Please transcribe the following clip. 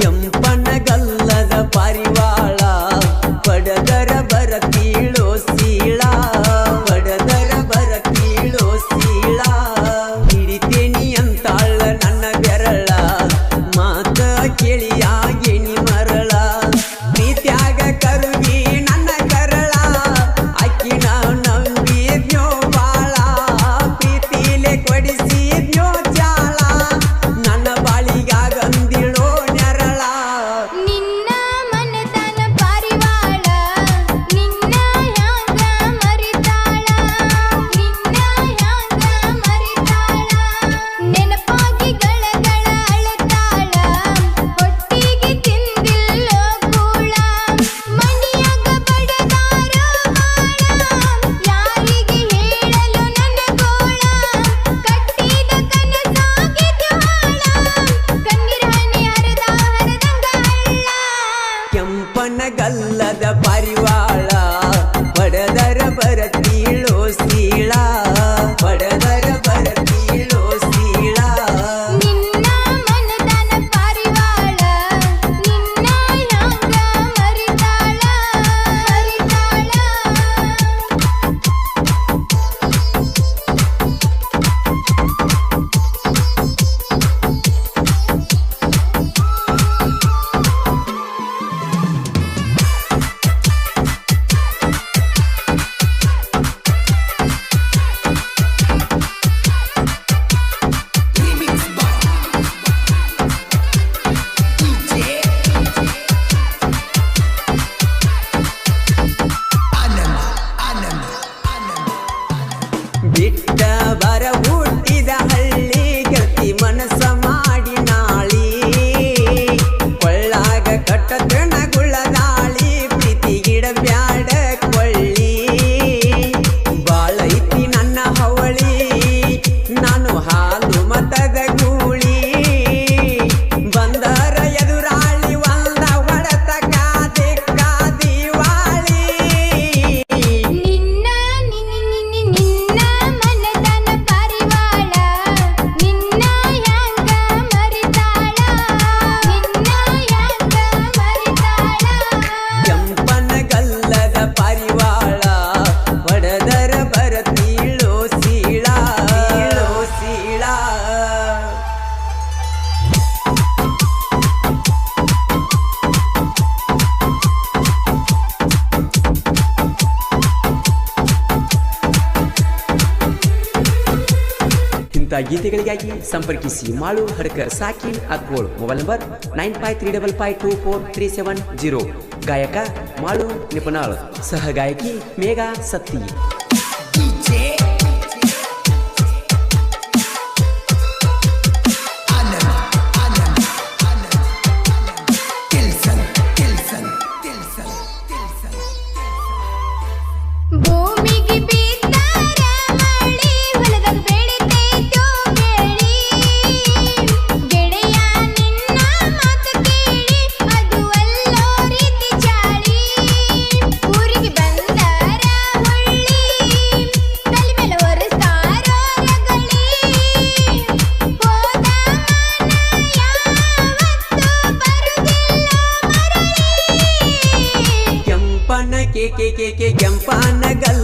ಕೆಂಪನಗಲ್ಲದ ಪಾರಿವಾಳ ಪಡದರ ಬರತೀಳೋ ಸೀಳ ಪಡದರ ಬರತೀಳೋ ಸೀಳ ಹಿಡಿತೇನಿ ಅಂತಾಳ ನನ್ನ ಬೆರಳ ಮಾತ ಕೇಳಿಯಾಗೇನಿ ಮರಳ ಪ್ರೀತ್ಯಾಗ ಕರುಗಿ ನನ್ನ ಕರಳ ಅಕ್ಕಿನ ನಂಬಿದ್ನೋ ಬಾಳ ಪ್ರೀತಿಲೆ ಕೊಡಿಸಿದ್ನೋ ಚಾಳ ನನ್ನ ಬಾಳಿಗಾಗಂದಿಳೋ ನೆರಳ ನಿನ್ನ ಮನತನ ಪಾರಿವಾಳ ನಿನ್ನ ಹ್ಯಾಂಗ ಮರಿತಾಳ ನಿನ್ನ ಹ್ಯಾಂಗ ಮರಿತಾಳ ನೆನಪಾಗಿ ಗಳಗಳ ಅಳತಾಳ ಹೊಟ್ಟಿಗೆ ತಿಂದಿಲ್ಲೋ ಕೂಳ ಮಣಿಯಾಗ ಬಡದಾರ ಬಾಳ ಯಾರಿಗೆ ಹೇಳಲು ನನ್ನ ಗೋಳ ಕಟ್ಟಿದ ಕನಸಾಗಿದ್ಯೋ ಹಾಳ ಕಣ್ಣೀರ ಹನಿ ಹರಿದ ಹರದಂಗ ಹಳ್ಳ ಕೆಂಪನಗಲ್ಲದ ಪಾರಿವಾಳ ಪಡದರ ಬರತೀಳೋ ಸೀಳ ಪಡದರ ಬರತೀಳೋ ಸೀಳ ನಿನ್ನ ಮನದನ ಪಾರಿವಾಳ ನಿನ್ನ ಹ್ಯಾಂಗ ಮರಿತಾಳ ಮರಿತಾಳ ಬಿಟ್ಟ ಬರ ಹುಟ್ಟಿದ ಹಳ್ಳಿ ಗೆಳತಿ ಮನಸ್ಸ ಮಾಡಿ ನಾಳಿ ಕೊಳ್ಳಾಗ ಕಟ್ಟತನ ಗುಳ್ಳದಾಳಿ ಪ್ರೀತಿ ಗಿಡ ಬ್ಯಾಡ ಕೊಳ್ಳಿ ಬಾಳೈತಿ ನನ್ನ ಹವಳಿ ನಾನು ಹಾಲು ಮತದ ಗೂಳಿ ಬಂದರ ಎದುರಾಳಿ ಒಂದ ಹೊಡೆತ ಕಾದಿ ಕಾದಿವಾಳಿ ನಿನ್ನ ನಿನ್ನ ಮನದನ ಪಾರಿವಾಳ ನಿನ್ನ ಹ್ಯಾಂಗ ಮರಿತಾಳ ನಿನ್ನ ಹ್ಯಾಂಗ ಮರಿತಾಳ ಕೆಂಪನಗಲ್ಲದ ಪಾರಿವಾಳ ಹೊಡೆದರ ಬರತೀಳೋ ಸೀಳ ತೀಳೋ ಸೀಳ ಇಂಥ ಗೀತೆಗಳಿಗಾಗಿ ಸಂಪರ್ಕಿಸಿ ಮಾಳು ಹಡ್ಕರ್ ಸಾಕಿನ್ ಅಕ್ಕೋಳ್ ಮೊಬೈಲ್ ನಂಬರ್ 9535524370 ಗಾಯಕ ಮಾಳು ನಿಪುಣಾಳ್ ಸಹ ಗಾಯಕಿ ಮೇಘಾ ಸತ್ತಿ ಭೂಮಿಗೆ ಬಿದ್ದಾರ ಮಳಿ ಹೊಲದಾಗ ಬೆಳಿತೈತೋ ಬೆಳಿ ಗೆಳೆಯ ನಿನ್ನ ಮಾತು ಕೇಳಿ ಅದು ಅಲ್ಲೋ ರೀತಿ ಚಾಳಿ ಊರಿಗೆ ಬಂದಾರ ಹೊಳ್ಳಿ ತಲೆ ಮೇಲೆ ಒರೆಸ್ತಾರೋ ರಗಳಿ ಹೋದ ಮನ ಯಾವತ್ತೂ ಬರುದಿಲ್ಲ ಮರಳಿ ಕೆಂಪನ ಕೆ ಕೆಂಪನಗಲ್ಲ